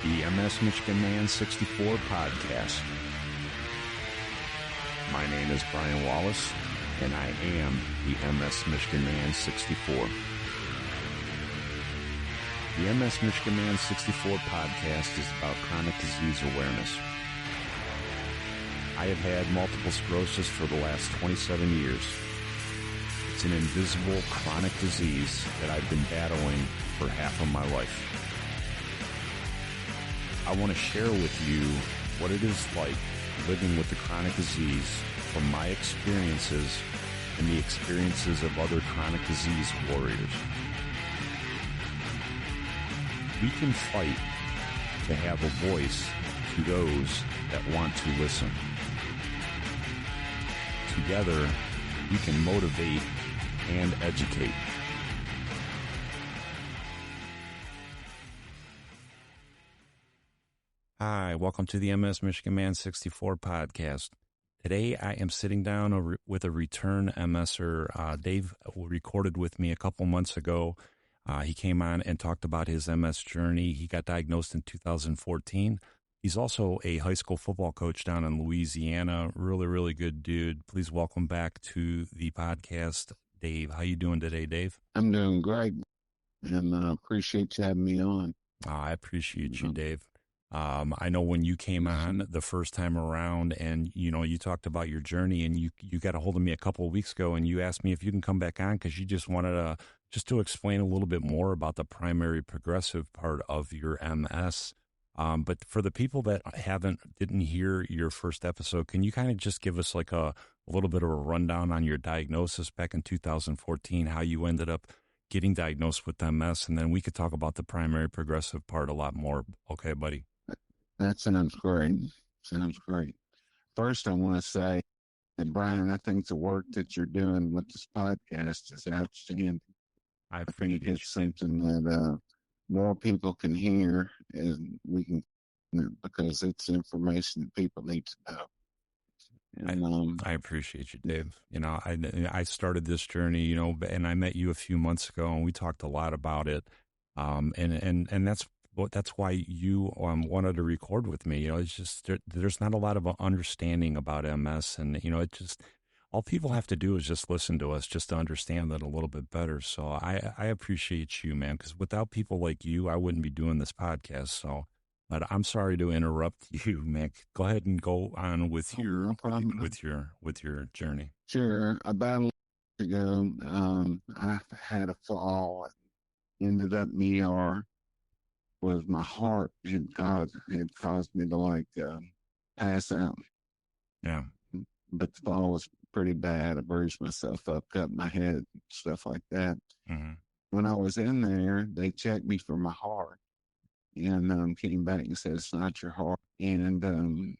the MS Michigan Man 64 podcast. My name is Brian Wallace, and I am the MS Michigan Man 64. The MS Michigan Man 64 podcast is about chronic disease awareness. I have had multiple sclerosis for the last 27 years. It's an invisible chronic disease that I've been battling for half of my life. I want to share with you what it is like living with the chronic disease from my experiences and the experiences of other chronic disease warriors. We can fight to have a voice to those that want to listen. Together, we can motivate and educate. Hi, welcome to the MS Michigan Man 64 podcast. Today, I am sitting down with a return MSer. Dave recorded with me a couple months ago. He came on and talked about his MS journey. He got diagnosed in 2014. He's also a high school football coach down in Louisiana. Really good dude. Please welcome back to the podcast, Dave. How you doing today, Dave? I'm doing great, and appreciate you having me on. I appreciate you, Dave. I know when you came on the first time around and, you talked about your journey, and you got a hold of me a couple of weeks ago and you asked me if you can come back on because you just wanted to explain a little bit more about the primary progressive part of your MS. But for the people that didn't hear your first episode, can you kind of just give us like a little bit of a rundown on your diagnosis back in 2014, how you ended up getting diagnosed with MS, and then we could talk about the primary progressive part a lot more. Okay, buddy? That sounds great. First, I want to say that, Brian, I think the work that you're doing with this podcast is outstanding. I think it's something that more people can hear, and we can, because it's information that people need to know. And, I appreciate you, Dave. I started this journey, and I met you a few months ago, and we talked a lot about it. And that's why you wanted to record with me. It's just there's not a lot of understanding about MS, and it just all people have to do is just listen to us just to understand that a little bit better. So I appreciate you, man, because without people like you, I wouldn't be doing this podcast. So, but I'm sorry to interrupt you, Mick. Go ahead and go on with your journey. Sure. About a week ago, I had a fall, ended up in the ER. Was my heart had caused me to pass out. Yeah. But the fall was pretty bad. I bruised myself up, cut my head, stuff like that. Mm-hmm. When I was in there, they checked me for my heart and came back and said, it's not your heart. And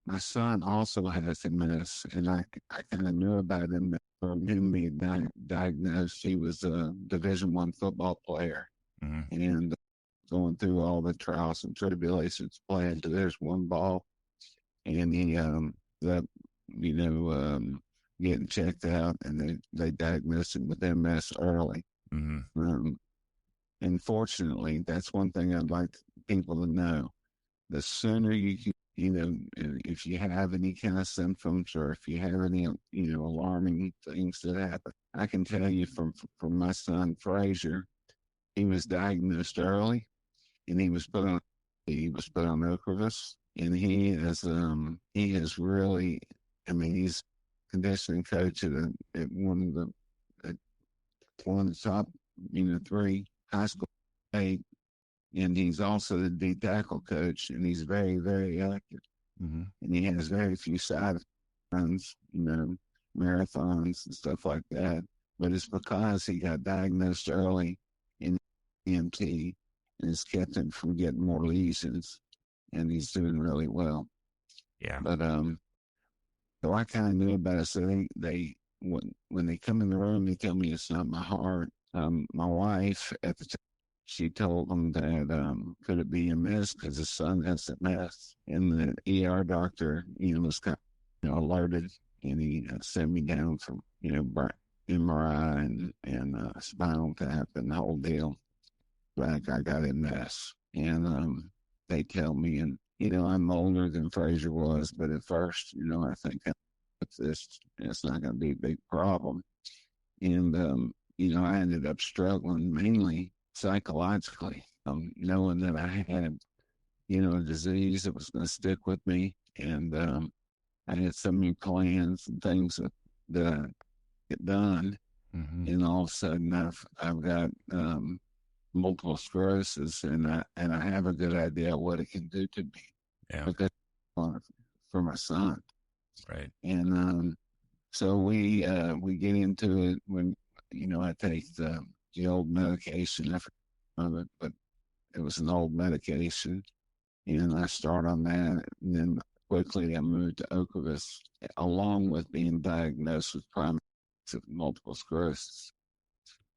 my son also has MS, and I kind of knew about him from him being diagnosed. He was a Division I football player. Mm-hmm. And going through all the trials and tribulations, playing to there's one ball, and he getting checked out, and they diagnosed him with MS early. Mm-hmm. And fortunately, that's one thing I'd like people to know: the sooner you if you have any kind of symptoms, or if you have any alarming things that happen, I can tell you from my son Frazier, he was diagnosed early. And he was put on Ocrevus, and he is really, he's conditioning coach at one of the top, 3 high school state, and he's also the D tackle coach, and he's very, very active. Mm-hmm. And he has very few side runs, marathons and stuff like that. But it's because he got diagnosed early in EMT, and it's kept him from getting more lesions, and he's doing really well. Yeah. But so I kind of knew about it. So they when they come in the room, they tell me it's not my heart. My wife at the time, she told them that could it be MS because his son has MS, and the ER doctor, was kind of alerted, and he sent me down for MRI and spinal tap and the whole deal. Like I got MS, and they tell me. And, I'm older than Frazier was, but at first, I think with this, it's not going to be a big problem. And, I ended up struggling mainly psychologically, knowing that I had, a disease that was going to stick with me. And I had so many plans and things that I get done. Mm-hmm. And all of a sudden I've got multiple sclerosis, and I have a good idea what it can do to me. Yeah. Because for my son. Right. And so we get into it when I take the old medication. I forgot of it, but it was an old medication, and I start on that, and then quickly I moved to Ocrevus, along with being diagnosed with primary multiple sclerosis.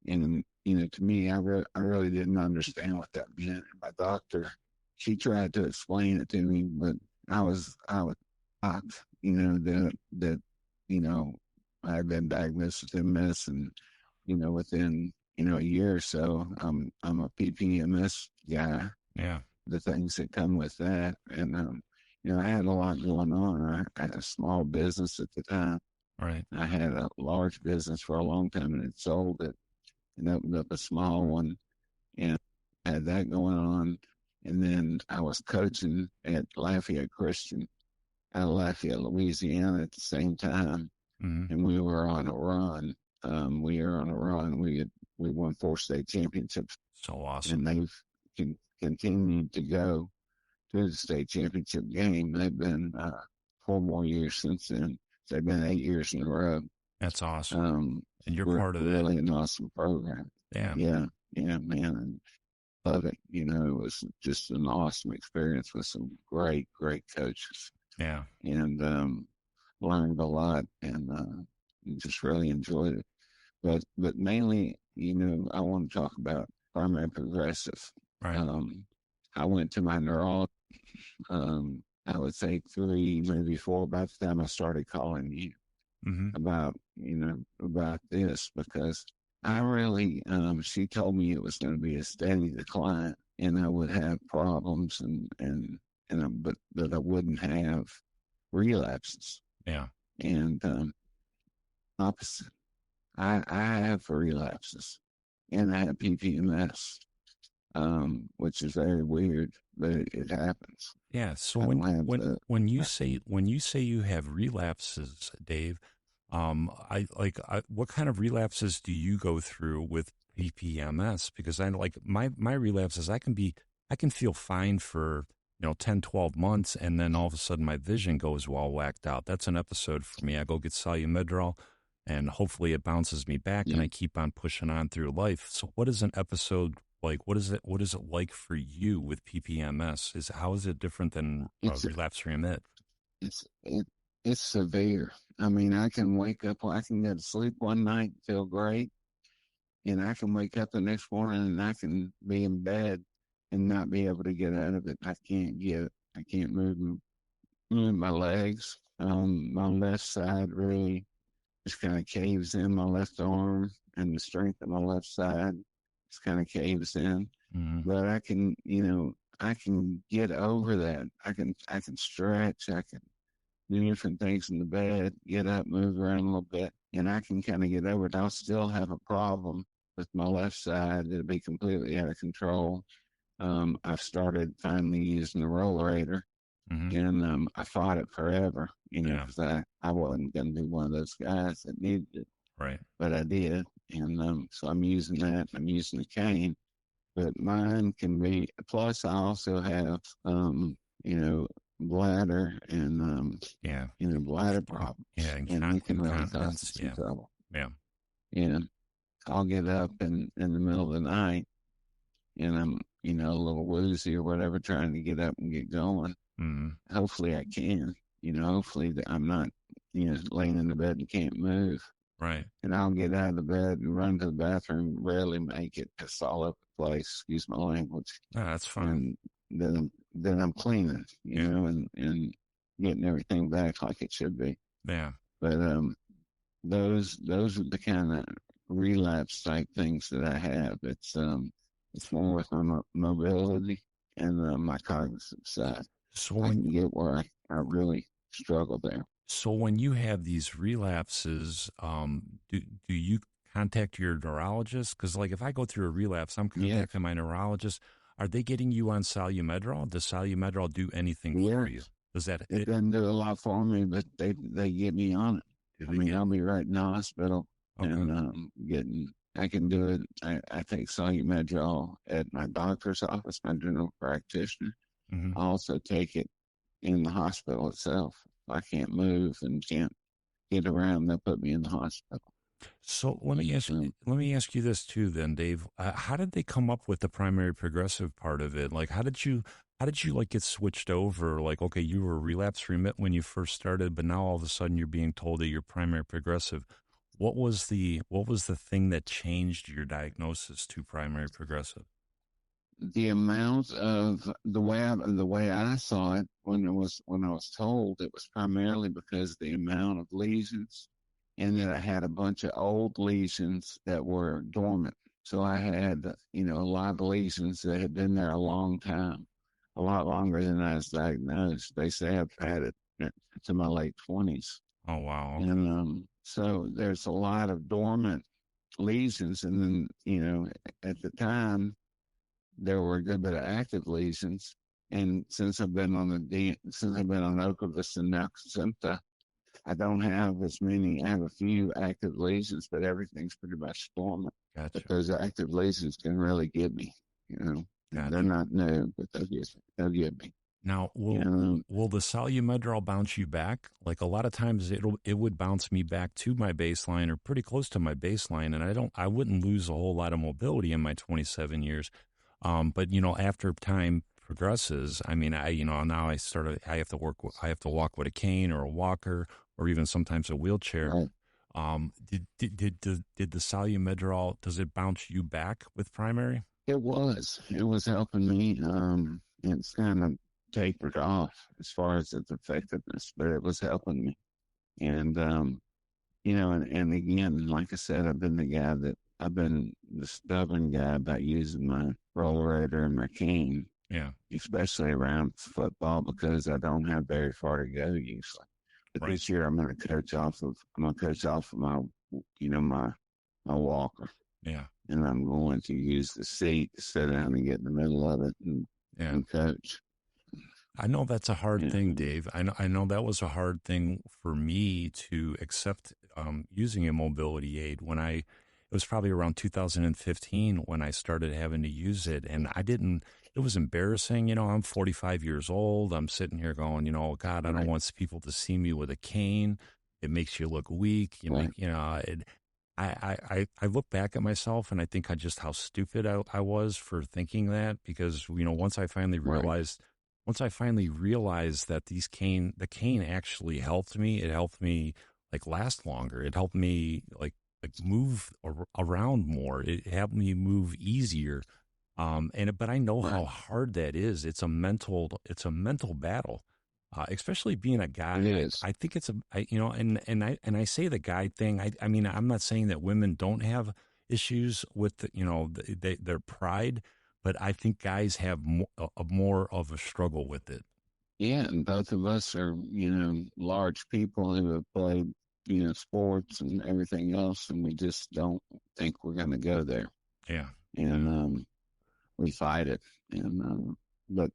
And to me, I really didn't understand what that meant. My doctor, she tried to explain it to me, but I was shocked, that I had been diagnosed with MS, and within a year or so, I'm a PPMS guy. Yeah. The things that come with that, and I had a lot going on. I had a small business at the time. Right. I had a large business for a long time, and it sold it and opened up a small one, and had that going on. And then I was coaching at Lafayette Christian out of Lafayette, Louisiana at the same time. Mm-hmm. And we were on a run. We were on a run. We won 4 state championships. So awesome. And they've continued to go to the state championship game. They've been 4 more years since then. They've been 8 years in a row. That's awesome. And you're part of really that. an awesome program. Yeah. Yeah, man. And love it. It was just an awesome experience with some great coaches. Yeah. And learned a lot, and just really enjoyed it. But mainly, I want to talk about primary progressive. Right. I went to my neurologist, I would say 3, maybe 4, about the time I started calling you about this, because I really, she told me it was going to be a steady decline, and I would have problems, but that I wouldn't have relapses. Yeah. And opposite, I have relapses, and I have PPMS, which is very weird, but it happens. Yeah. So when you say you have relapses, Dave, what kind of relapses do you go through with PPMS? Because I like my relapses, I can feel fine for 10, 12 months, and then all of a sudden my vision goes all whacked out. That's an episode for me. I go get Solumedrol, and hopefully it bounces me back, and I keep on pushing on through life. So what is an episode like? What is it like for you with PPMS? How is it different than relapse remit? It's severe. I mean, I can wake up, I can go to sleep one night, feel great, and I can wake up the next morning and I can be in bed and not be able to get out of it. I can't move my legs. My left side really just kind of caves in. My left arm and the strength of my left side just kind of caves in. Mm-hmm. But I can get over that. I can stretch. I can do different things in the bed, get up, move around a little bit, and I can kind of get over it. I'll still have a problem with my left side. It'll be completely out of control. I've started finally using the rollerator, and I fought it forever, because I wasn't going to be one of those guys that needed it. Right. But I did, and so I'm using that. I'm using the cane, but mine can be. Plus, I also have, bladder and bladder problems. Yeah, and it can really cause some trouble. Yeah. And I'll get up in the middle of the night, and I'm a little woozy or whatever, trying to get up and get going. Hopefully I can, hopefully that I'm not, laying in the bed and can't move. Right. And I'll get out of the bed and run to the bathroom, rarely make it, piss all over the place, excuse my language. Oh, that's fine. And then I'm cleaning, and getting everything back like it should be. Yeah. But those are the kind of relapse type things that I have. It's more with my mobility. and my cognitive side. So I when can get where I really struggle there. so when you have these relapses, do you contact your neurologist? Because like if I go through a relapse, I'm Yes, contacting my neurologist. Are they getting you on Salumedrol? Does Salumedrol do anything for you? yes. Does that It doesn't do a lot for me, but they get me on it. do I they mean, get? I'll be right in the hospital Okay. and getting. I can do it. I take Medrol at my doctor's office, my general practitioner. Hmm. I also take it in the hospital itself. If I can't move and can't get around, they'll put me in the hospital. So So let me ask you this too, then, Dave. How did they come up with the primary progressive part of it? Like, how did you like get switched over? Like, okay, you were relapse remit when you first started, but now all of a sudden you're being told that you're primary progressive. What was the thing that changed your diagnosis to primary progressive? the amount of the way I saw it when I was told, it was primarily because the amount of lesions, and that I had a bunch of old lesions that were dormant. So I had, a lot of lesions that had been there a long time, a lot longer than I was diagnosed. They say I've had it to my late 20s. Oh wow, And so there's a lot of dormant lesions. And then, at the time, there were a good bit of active lesions. And since since I've been on Ocrevus and Kesimpta, I don't have as many. I have a few active lesions, but everything's pretty much dormant. But gotcha, those active lesions can really get me. They're gotcha. not new, but they'll get me. Now, You know, will the Salumedrol bounce you back? Like a lot of times, it would bounce me back to my baseline or pretty close to my baseline, and I wouldn't lose a whole lot of mobility in my 27 years. But after time progresses, I mean, now I have to I have to walk with a cane or a walker or even sometimes a wheelchair. right? Did the Salumedrol, does it bounce you back with primary? It was helping me. It's kind of tapered off as far as its effectiveness, but it was helping me. And and again, like I said, I've been the stubborn guy about using my rollerator and my cane, Yeah, especially around football, because I don't have very far to go usually. But right. this year I'm gonna coach off of my walker, Yeah. and I'm going to use the seat to sit down and get in the middle of it Yeah. and coach. I know that's a hard thing, And Dave. I know that was a hard thing for me to accept using a mobility aid it was probably around 2015 when I started having to use it. And it was embarrassing. I'm 45 years old. I'm sitting here going, God, I don't right, want people to see me with a cane. It makes you look weak. right, I look back at myself and I think how stupid I was for thinking that because, right, once I finally realized that the cane actually helped me, it helped me like last longer. It helped me like move around more. It helped me move easier. But I know right. how hard that is. It's a mental battle. Especially being a guy, It is. I think it's and I say the guy thing. I mean, I'm not saying that women don't have issues with their pride, but I think guys have more of a struggle with it. Yeah, and both of us are, large people who have played, sports and everything else, and we just don't think we're going to go there. Yeah, And yeah, we fight it. And but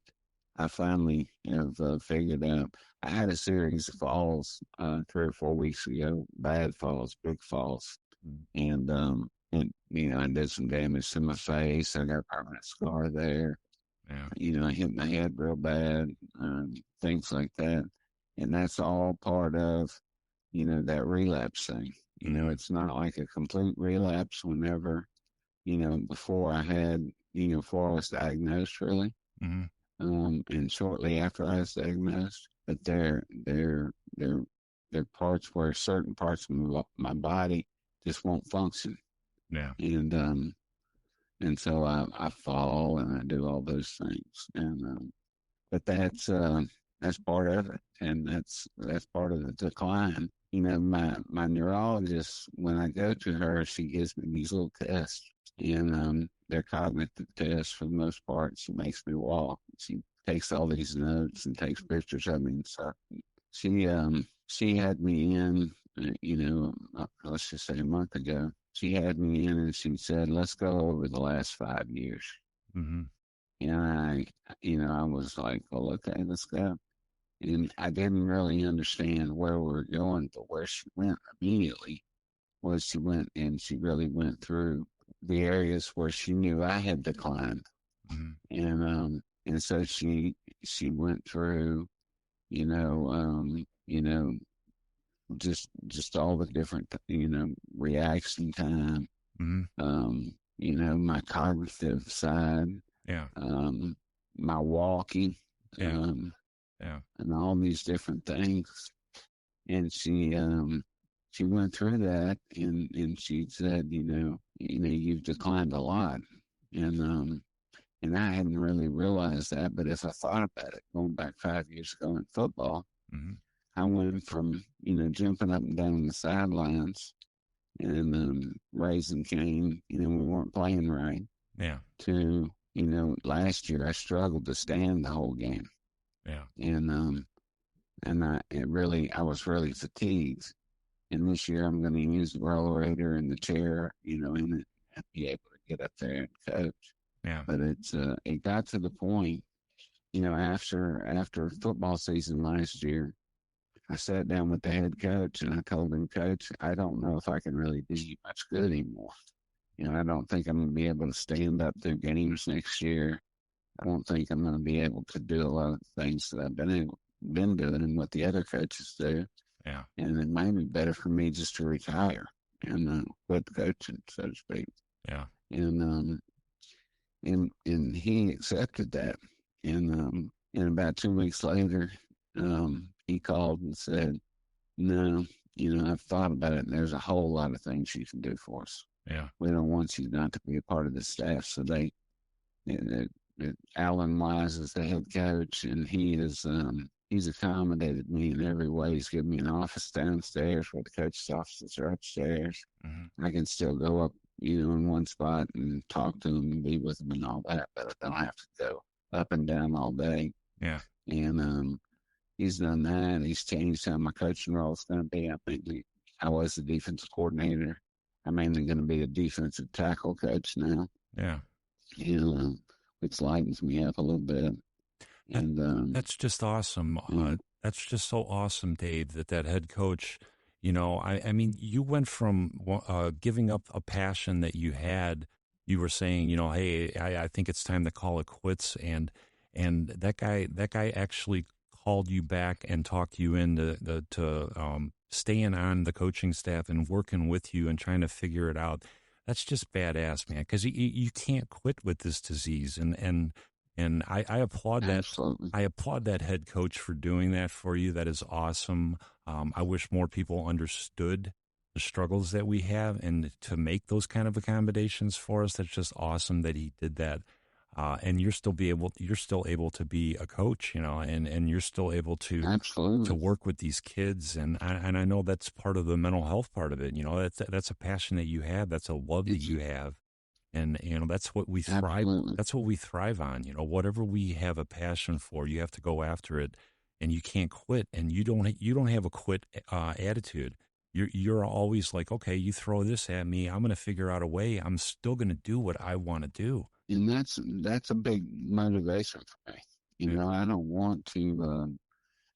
I finally have figured out. I had a series of falls 3 or 4 weeks ago, bad falls, big falls, mm, and I did some damage to my face. I got a permanent scar there. yeah, I hit my head real bad, things like that. And that's all part of, that relapse thing. hmm, It's not like a complete relapse whenever, before I had, before I was diagnosed really. hmm, And shortly after I was diagnosed, but they're parts where certain parts of my body just won't function. yeah. And, so I fall and I do all those things. And, but that's part of it, and that's part of the decline. My neurologist, when I go to her, she gives me these little tests, and their cognitive tests for the most part. She makes me walk. She takes all these notes and takes pictures of me and stuff. She had me in, let's just say a month ago. She had me in and she said, "Let's go over the last 5 years." Mm-hmm. And I was like, "Well, okay, let's go." And I didn't really understand where we were going, but where she went immediately was she went and she really went through the areas where she knew I had declined. Mm-hmm. And so she went through, you know, um, you know, just all the different, reaction time, Mm-hmm. my cognitive side, Yeah. um, my walking, Yeah. Yeah. and all these different things. And she went through that, and she said, you've declined a lot, and I hadn't really realized that. But if I thought about it, going back 5 years ago in football, Mm-hmm. I went from jumping up and down the sidelines and raising Cain, we weren't playing right, Yeah. to last year I struggled to stand the whole game, Yeah. and I was really fatigued. And this year I'm going to use the rollator and the chair, in it, and be able to get up there and coach. Yeah. But it got to the point, after football season last year, I sat down with the head coach and I told him, "Coach, I don't know if I can really do you much good anymore. I don't think I'm going to be able to stand up through games next year. I don't think I'm going to be able to do a lot of things that I've been doing and what the other coaches do. Yeah. And it might be better for me just to retire and quit coaching, so to speak." Yeah. And he accepted that. And about 2 weeks later, he called and said, "No, I've thought about it, and there's a whole lot of things you can do for us. Yeah. We don't want you not to be a part of the staff." So it, Alan Wise is the head coach, and he's accommodated me in every way. He's given me an office downstairs where the coach's offices are upstairs. Mm-hmm. I can still go up, in one spot and talk to them and be with them and all that, but I don't have to go up and down all day. Yeah. And he's done that. He's changed how my coaching role is going to be. I was the defensive coordinator. I'm mainly going to be a defensive tackle coach now. Yeah. Which lightens me up a little bit. And That's just awesome. That's just so awesome, Dave, that head coach, I mean, you went from giving up a passion that you had. You were saying, hey, I think it's time to call it quits. And that guy actually called you back and talked you into staying on the coaching staff and working with you and trying to figure it out. That's just badass, man, because you can't quit with this disease. And I applaud that. absolutely, I applaud that head coach for doing that for you. That is awesome. I wish more people understood the struggles that we have and to make those kind of accommodations for us. That's just awesome that he did that. And you're still able to be a coach, and you're still able to absolutely, work with these kids. And I know that's part of the mental health part of it. That's a passion that you have. That's a love that you have. And that's what we thrive. absolutely, That's what we thrive on. Whatever we have a passion for, you have to go after it, and you can't quit. And you don't have a quit attitude. You're always like, okay, you throw this at me, I'm going to figure out a way. I'm still going to do what I want to do. and that's a big motivation for me. Yeah. I don't want to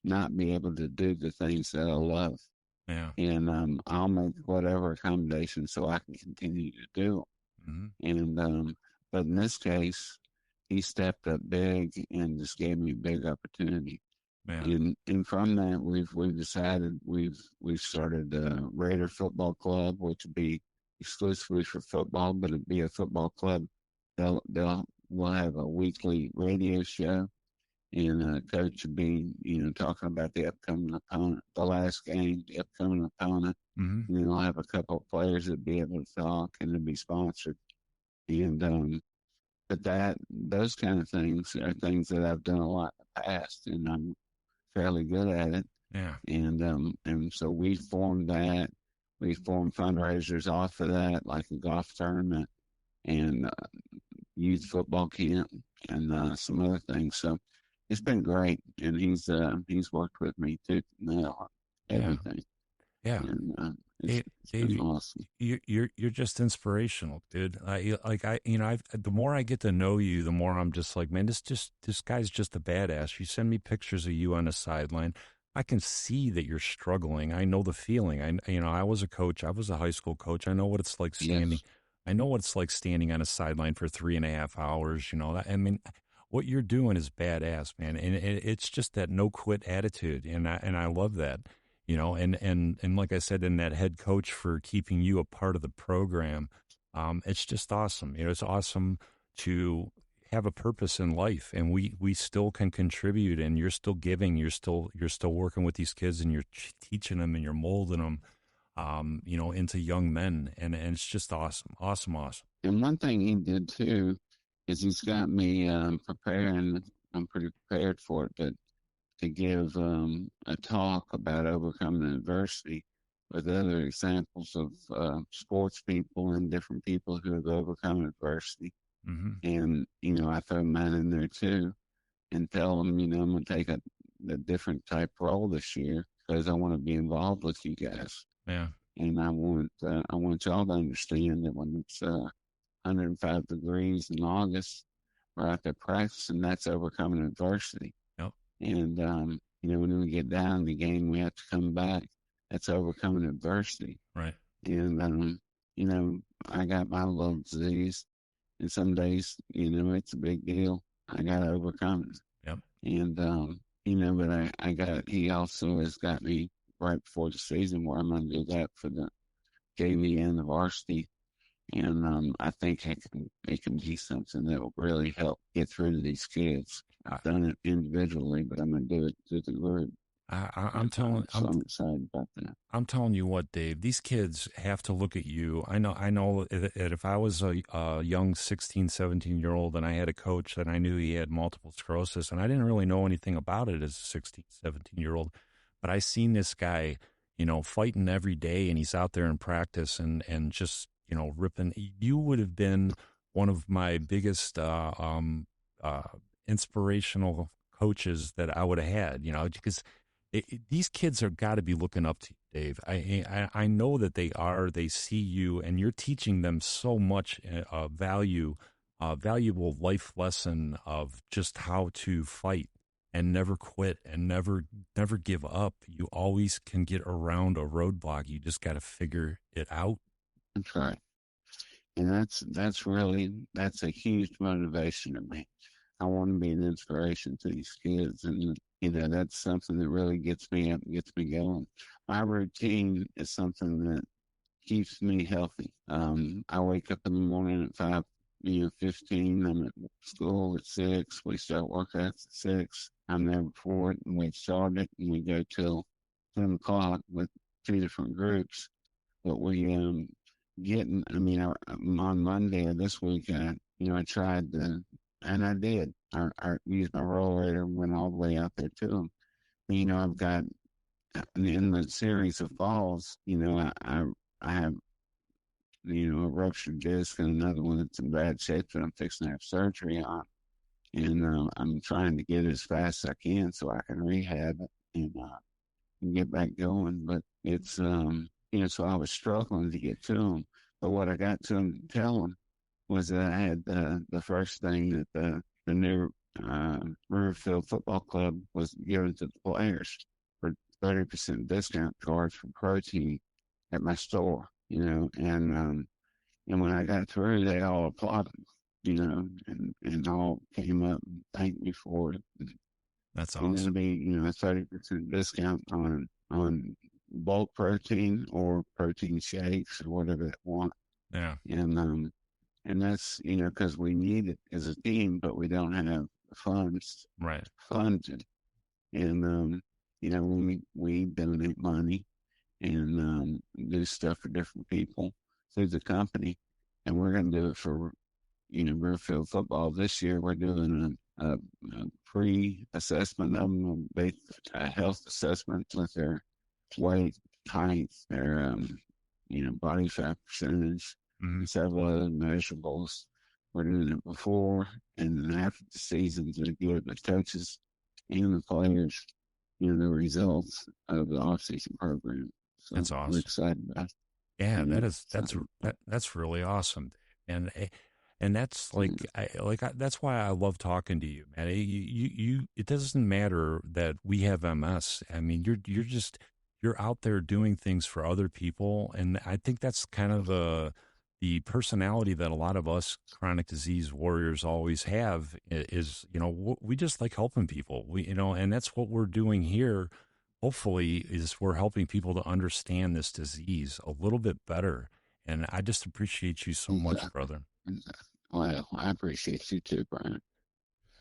not be able to do the things that I love, Yeah. and I'll make whatever accommodation so I can continue to do Mm-hmm. them. And but in this case, he stepped up big and just gave me a big opportunity. Yeah. And from that, we've decided we've started a Raider Football Club, which would be exclusively for football, but it'd be a football club. We'll have a weekly radio show, and coach would be talking about the upcoming opponent, the last game, the upcoming opponent. Mm-hmm. And then I'll have a couple of players that be able to talk and it'll be sponsored. And but those kind of things are things that I've done a lot in the past, and I'm fairly good at it. Yeah. And so we formed that. We formed fundraisers off of that, like a golf tournament. and youth football camp and some other things. So it's been great, and he's worked with me too now Yeah. everything, Yeah. and Dave, it's been Dave, awesome. you're just inspirational, dude. The more I get to know you, the more I'm just like, man, this guy's just a badass. You send me pictures of you on the sideline. I can see that you're struggling. I know the feeling. I was a coach. I was a high school coach. I know what it's like standing. Yes, I know what it's like standing on a sideline for 3.5 hours. I mean, what you're doing is badass, man, and it's just that no quit attitude, and I love that. And like I said, in that head coach for keeping you a part of the program, it's just awesome. It's awesome to have a purpose in life, and we still can contribute, and you're still giving, you're still working with these kids, and you're teaching them, and you're molding them, into young men, and it's just awesome, awesome, awesome. and one thing he did too is he's got me preparing. I'm pretty prepared for it, but to give a talk about overcoming adversity with other examples of sports people and different people who have overcome adversity. Hmm. And, I throw mine in there too and tell them, I'm going to take a different type role this year because I want to be involved with you guys. Yeah. And I want y'all to understand that when it's 105 degrees in August, we're out there practicing, that's overcoming adversity. Yep. And, when we get down the game, we have to come back. That's overcoming adversity. Right. And, I got my little disease. And some days, it's a big deal. I got to overcome it. Yep. And, but he also has got me right before the season where I'm going to do that for the JV and the varsity. And I think it can be something that will really help get through to these kids. I, I've done it individually, but I'm going to do it to the group. I'm telling, So I'm excited about that. I'm telling you what, Dave, these kids have to look at you. I know that if I was a young 16, 17-year-old and I had a coach and I knew he had multiple sclerosis and I didn't really know anything about it as a 16, 17-year-old, but I seen this guy, fighting every day and he's out there in practice and just, ripping. You would have been one of my biggest uh, inspirational coaches that I would have had, because these kids are got to be looking up to you, Dave. I know that they are. They see you, and you're teaching them so much valuable life lesson of just how to fight and never quit and never give up. You always can get around a roadblock. You just got to figure it out. That's right. And that's a huge motivation to me. I want to be an inspiration to these kids, and that's something that really gets me up, and gets me going. My routine is something that keeps me healthy. I wake up in the morning at 5, 15. I'm at school at 6. We start workouts at 6. I'm there before it, and we start it, and we go till 10 o'clock with 2 different groups. But we getting. I mean, on Monday of this week, I tried to, and I did. I used my rollator and went all the way out there to them. I've got in the series of falls. I have a ruptured disc and another one that's in bad shape that I'm fixing to have surgery on, and I'm trying to get it as fast as I can so I can rehab it and get back going. But it's so I was struggling to get to them. But what I got to them to tell them was that I had the first thing that the new Riverfield Football Club was giving to the players for 30% discount cards for protein at my store. And when I got through, they all applauded. And all came up and thanked me for it. That's And it'll awesome. be a 30% discount on bulk protein or protein shakes or whatever they want. Yeah. And that's because we need it as a team, but we don't have the funds Right. fund it. And when we donate money and do stuff for different people through the company, and we're going to do it for Riverfield football this year. We're doing a pre-assessment of them, a health assessment with their weight, height, their body fat percentage, Hmm. and several other measurables. We're doing it before and then after the season to give the coaches and the players, the results of the off-season program. So That's we're awesome. excited about it. Yeah, Yeah. So, that's really awesome, and that's yeah, that's why I love talking to you, man. It doesn't matter that we have MS. I mean, you're out there doing things for other people, and I think that's kind of the personality that a lot of us chronic disease warriors always have is, we just like helping people. And that's what we're doing here. Hopefully, is we're helping people to understand this disease a little bit better. And I just appreciate you so much, exactly. brother. Exactly. Well, I appreciate you too, Brian.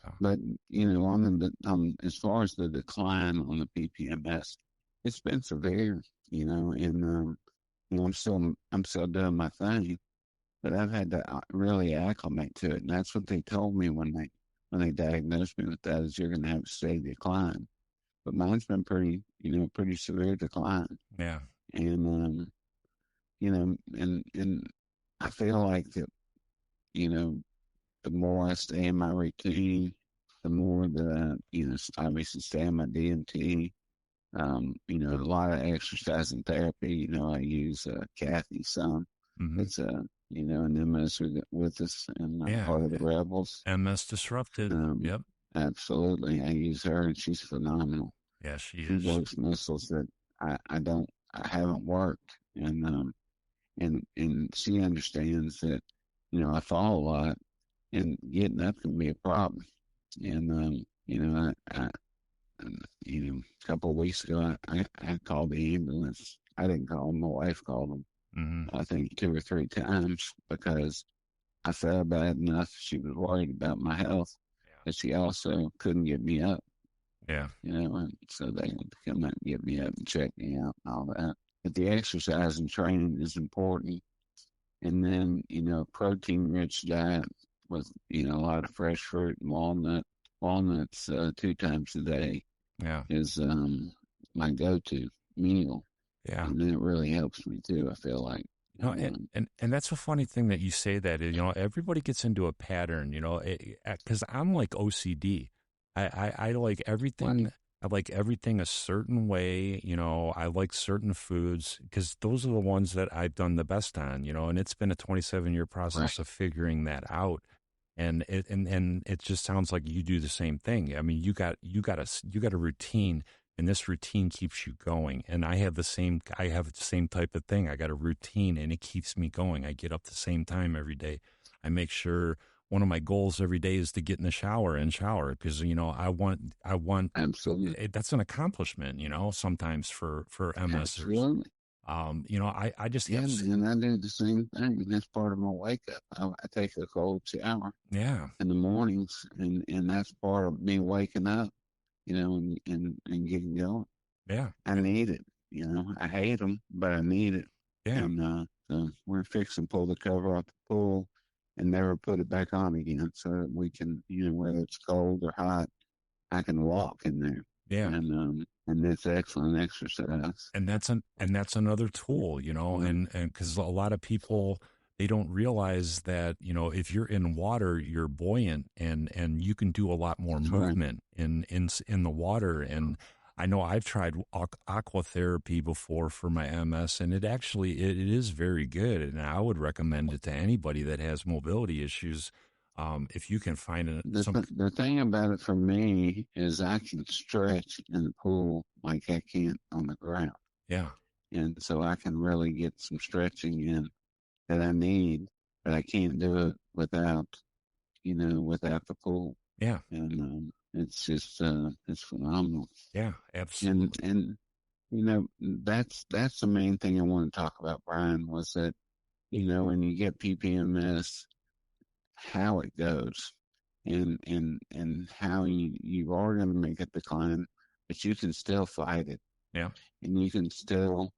Yeah. But on as far as the decline on the PPMS, it's been severe. And I'm still doing my thing, but I've had to really acclimate to it, and that's what they told me when they diagnosed me with that is you're going to have a steady decline. But mine's been pretty severe decline, Yeah. and and I feel like that you know the more I stay in my routine, the more that obviously stay in my DMT. A lot of exercise and therapy. I use Kathy some. Hmm. It's an MS with us and Yeah. part of the Rebels. MS disrupted. Um, Yep. Absolutely, I use her and she's phenomenal. Yeah, she She is. works muscles that I haven't worked, and she understands that I fall a lot and getting up can be a problem. And a couple of weeks ago, I called the ambulance. I didn't call them. My wife called them. Hmm. I think 2 or 3 times because I felt bad enough. She was worried about my health, but she also couldn't get me up. Yeah. And so they had to come out and get me up and check me out and all that. But the exercise and training is important. And then, protein rich diet with, a lot of fresh fruit and walnuts 2 times a day Yeah. is my go to meal. Yeah. And it really helps me too, I feel like. No, And and that's a funny thing that you say that, everybody gets into a pattern, because I'm like OCD. I like what? everything. I like everything a certain way, I like certain foods because those are the ones that I've done the best on, and it's been a 27-year Right. process of figuring that out. And it just sounds like you do the same thing. I mean, you got a routine, and this routine keeps you going. And I have the same type of thing. I got a routine, and it keeps me going. I get up the same time every day. I make sure one of my goals every day is to get in the shower and shower because I want Absolutely. that's an accomplishment. Sometimes for MSers. Absolutely. I just Yeah, have and I do the same thing. That's part of my wake up. I take a cold shower yeah, in the mornings, and that's part of me waking up, and getting going. yeah, I need it. I hate them, but I need it. yeah. And so we're fixing to pull the cover off the pool and never put it back on again, so that we can, whether it's cold or hot, I can walk in there, Yeah. and it's excellent exercise. And that's another tool, Yeah. and because a lot of people they don't realize that if you're in water, you're buoyant and you can do a lot more That's right. movement in the water. And I know I've tried aqua therapy before for my MS, and it is very good, and I would recommend it to anybody that has mobility issues. If you can find The thing about it for me is I can stretch in the pool like I can't on the ground, yeah, and so I can really get some stretching in that I need, but I can't do it without the pool. yeah, And it's just it's phenomenal. yeah, absolutely, And that's the main thing I want to talk about, Brian, was that when you get PPMS, how it goes, and how you are going to make a decline, but you can still fight it, yeah, and you can still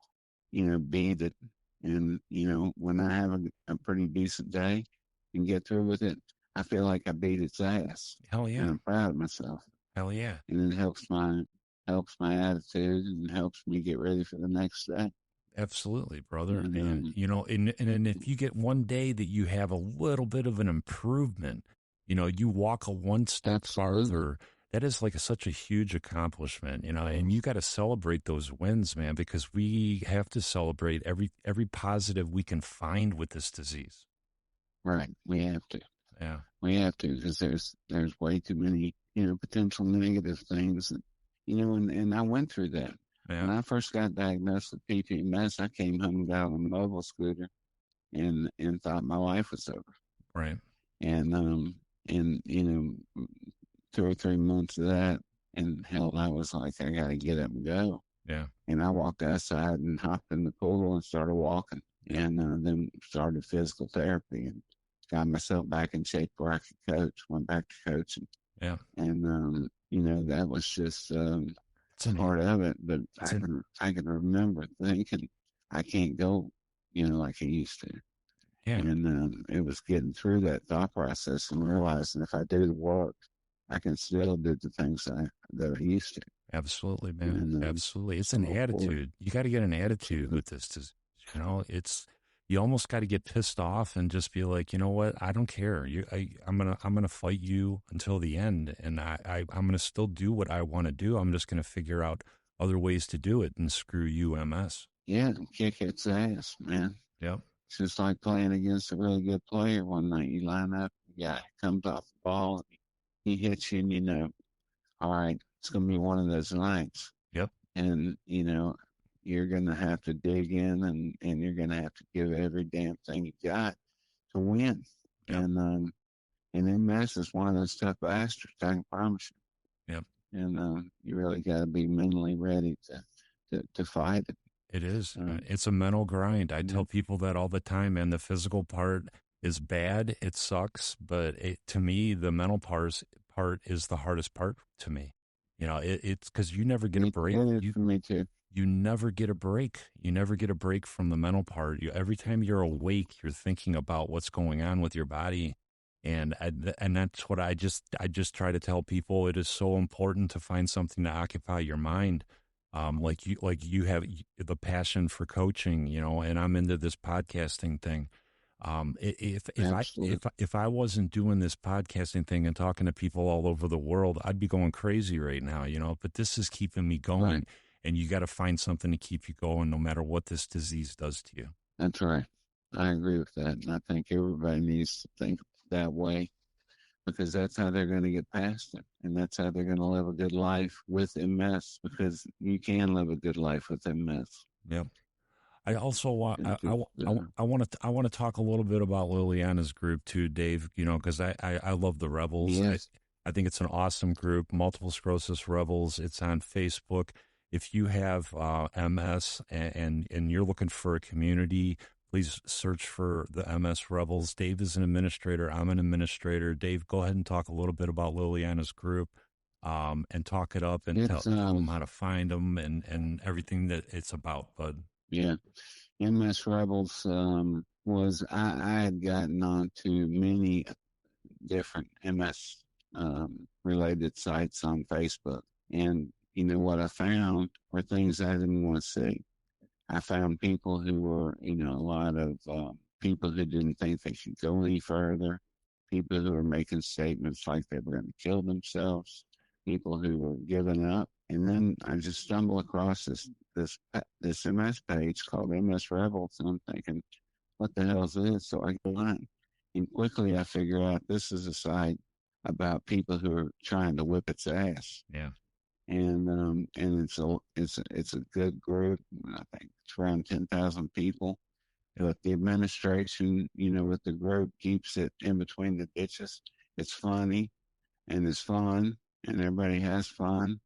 beat it. And when I have a pretty decent day and get through with it, I feel like I beat its ass, hell and yeah, I'm proud of myself. hell yeah. And it helps my attitude and helps me get ready for the next day. Absolutely, brother. And And, you know, and if you get one day that you have a little bit of an improvement, you know, you walk a one step absolutely. farther, that is like such a huge accomplishment, you know, and you got to celebrate those wins, man, because we have to celebrate every positive we can find with this disease. Right. We have to. Yeah. We have to, because there's way too many, potential negative things. And I went through that. Yeah. When I first got diagnosed with PPMS, I came home and got on a mobile scooter and thought my life was over. Right. And and 2 or 3 months of that, and hell, I was like, I got to get up and go. Yeah. And I walked outside and hopped in the pool and started walking, Yeah. and then started physical therapy and got myself back in shape where I could coach. Went back to coaching, Yeah. and that was just It's an, part of it. But it's I can remember thinking I can't go, like I used to. yeah. And it was getting through that thought process and realizing if I do the work, I can still do the things that I used to. Absolutely, man. And Absolutely. It's an go forward. attitude. You got to get an attitude Absolutely. with this. You know, you almost got to get pissed off and just be like, you know what? I don't care. I'm going to fight you until the end. And I'm going to still do what I want to do. I'm just going to figure out other ways to do it and screw you, MS. Yeah, kick its ass, man. Yep. It's just like playing against a really good player one night. You line up, the guy comes off the ball, and he hits you, and all right, it's going to be one of those nights. Yep. And, you're going to have to dig in and you're going to have to give every damn thing you got to win. Yep. And MS is one of those tough bastards, I can promise Yep. you. And you really got to be mentally ready to fight it. It is. It's a mental grind. I tell people that all the time, and the physical part is bad. It sucks. But to me, the mental part is the hardest part to me. You know, it's because you never get a break. It is for me too. You never get a break. You never get a break from the mental part. Every time you're awake, you're thinking about what's going on with your body. And that's what I just try to tell people. It is so important to find something to occupy your mind. Like you have the passion for coaching, you know, and I'm into this podcasting thing. If I wasn't doing this podcasting thing and talking to people all over the world, I'd be going crazy right now, you know. But this is keeping me going, Right. and you got to find something to keep you going, no matter what this disease does to you. That's right. I agree with that, and I think everybody needs to think that way, because that's how they're going to get past it. And that's how they're going to live a good life with MS, because you can live a good life with MS. Yep. I also want And I want to talk a little bit about Liliana's group too, Dave. You know, because I love the Rebels. Yes. I think it's an awesome group, Multiple Sclerosis Rebels. It's on Facebook. If you have MS and you're looking for a community, please search for the MS Rebels. Dave is an administrator. I'm an administrator. Dave, go ahead and talk a little bit about Liliana's group, and talk it up and tell them how to find them and everything that it's about, bud. Yeah. MS Rebels was, I had gotten on to many different MS related sites on Facebook. And, what I found were things I didn't want to see. I found people who were, a lot of people who didn't think they should go any further, people who were making statements like they were going to kill themselves, people who were giving up. And then I just stumbled across this MS page called MS Rebels, and I'm thinking, what the hell is this? So I go on, and quickly I figure out this is a site about people who are trying to whip its ass. Yeah. And it's a good group. I think it's around 10,000 people. But the administration, with the group, keeps it in between the ditches. It's funny, and it's fun, and everybody has fun.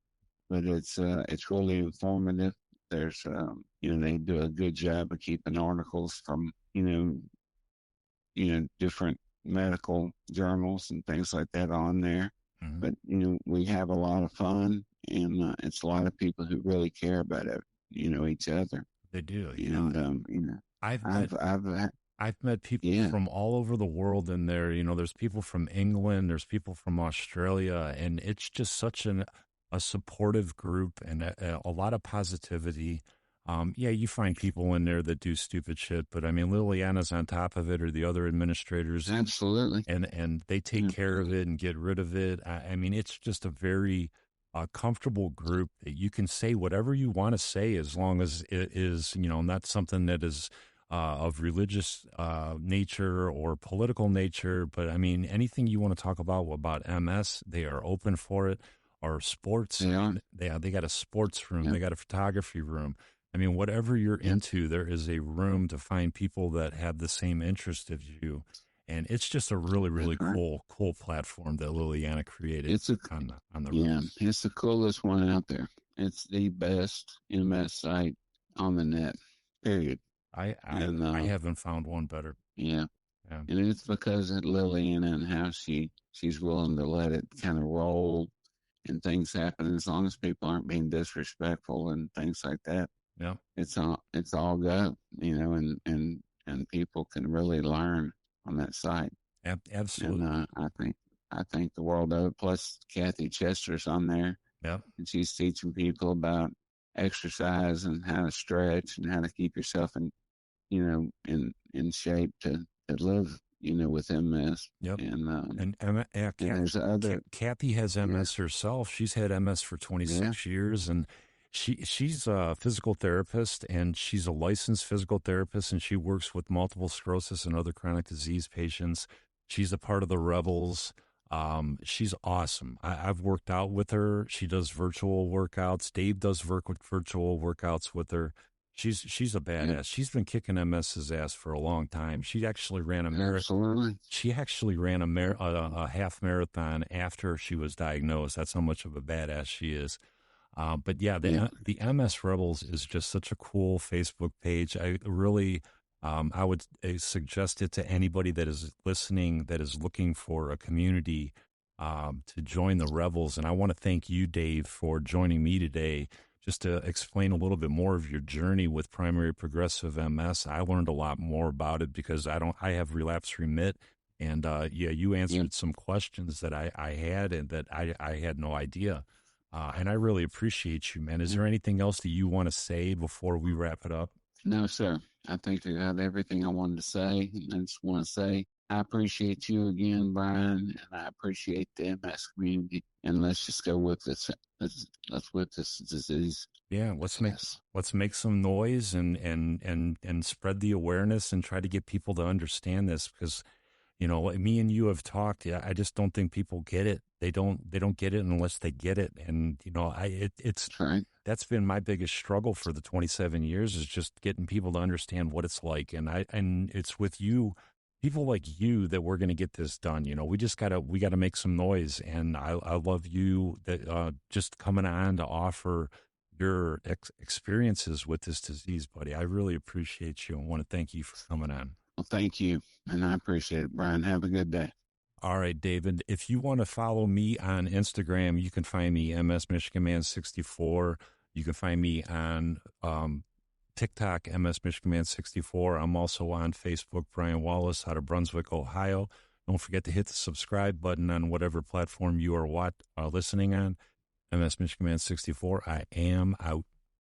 But it's really informative. There's they do a good job of keeping articles from different medical journals and things like that on there. Mm-hmm. But we have a lot of fun, and it's a lot of people who really care about it. Each other. They do. I've met people from all over the world in there. There's people from England, there's people from Australia, and it's just such a supportive group and a lot of positivity. Yeah, you find people in there that do stupid shit, but I mean, Liliana's on top of it, or the other administrators, Absolutely. and they take care of it and get rid of it. I mean, it's just a very comfortable group that you can say whatever you want to say as long as it is, not something that is of religious nature or political nature. But I mean, anything you want to talk about MS, they are open for it. Or sports, They are. they got a sports room, they Yep. got a photography room. I mean, whatever you're Yep. into, there is a room to find people that have the same interest as you. And it's just a really, That's really right. cool platform that Liliana created It's a on the Yeah, ropes. it's the coolest one out there. It's the best MS site on the net. Period. And I haven't found one better. yeah, Yeah. and it's because of Lillian and how she's willing to let it kind of roll and things happen as long as people aren't being disrespectful and things like that. Yeah. It's all go, and people can really learn on that site. And Absolutely. I think the world of it. Plus, Kathy Chester's on there, Yeah. and she's teaching people about exercise and how to stretch and how to keep yourself in shape to live with MS. Yep. And and Kathy, there's other. Kathy has Yeah, MS herself. She's had MS for yeah, 26 years, and she's a physical therapist, and she's a licensed physical therapist, and she works with multiple sclerosis and other chronic disease patients. She's a part of the Rebels. She's awesome. I've worked out with her. She does virtual workouts. Dave does virtual workouts with her. She's a yeah, badass. She's been kicking MS's ass for a long time. She actually ran a marathon. absolutely. She actually ran a half marathon after she was diagnosed. That's how much of a badass she is. But yeah, Yeah, the MS Rebels is just such a cool Facebook page. I really, I would suggest it to anybody that is listening that is looking for a community to join the Rebels. And I want to thank you, Dave, for joining me today. Just to explain a little bit more of your journey with primary progressive MS, I learned a lot more about it because I have relapse remit, and yeah, you yeah. answered some questions that I had and that I had no idea. And I really appreciate you, man. Is Yeah. there anything else that you want to say before we wrap it up? No, sir. I think I got everything I wanted to say. And I just want to say I appreciate you again, Brian, and I appreciate the MS community. And let's just go with this. Let's with this disease. Yeah, Yes. let's make some noise and spread the awareness and try to get people to understand this because like me and you have talked. Yeah, I just don't think people get it. They don't get it unless they get it. And it's That's right. that's been my biggest struggle for the 27 years is just getting people to understand what it's like. And it's with you, people like you, that we're going to get this done. We gotta make some noise. And I love you that just coming on to offer your experiences with this disease, buddy. I really appreciate you and want to thank you for coming on. Well, thank you. And I appreciate it, Brian. Have a good day. All right, David. If you want to follow me on Instagram, you can find me MS Michigan Man 64. You can find me on TikTok, MS Michigan Man 64. I'm also on Facebook, Brian Wallace out of Brunswick, Ohio. Don't forget to hit the subscribe button on whatever platform you are listening on. MS Michigan Man 64. I am out.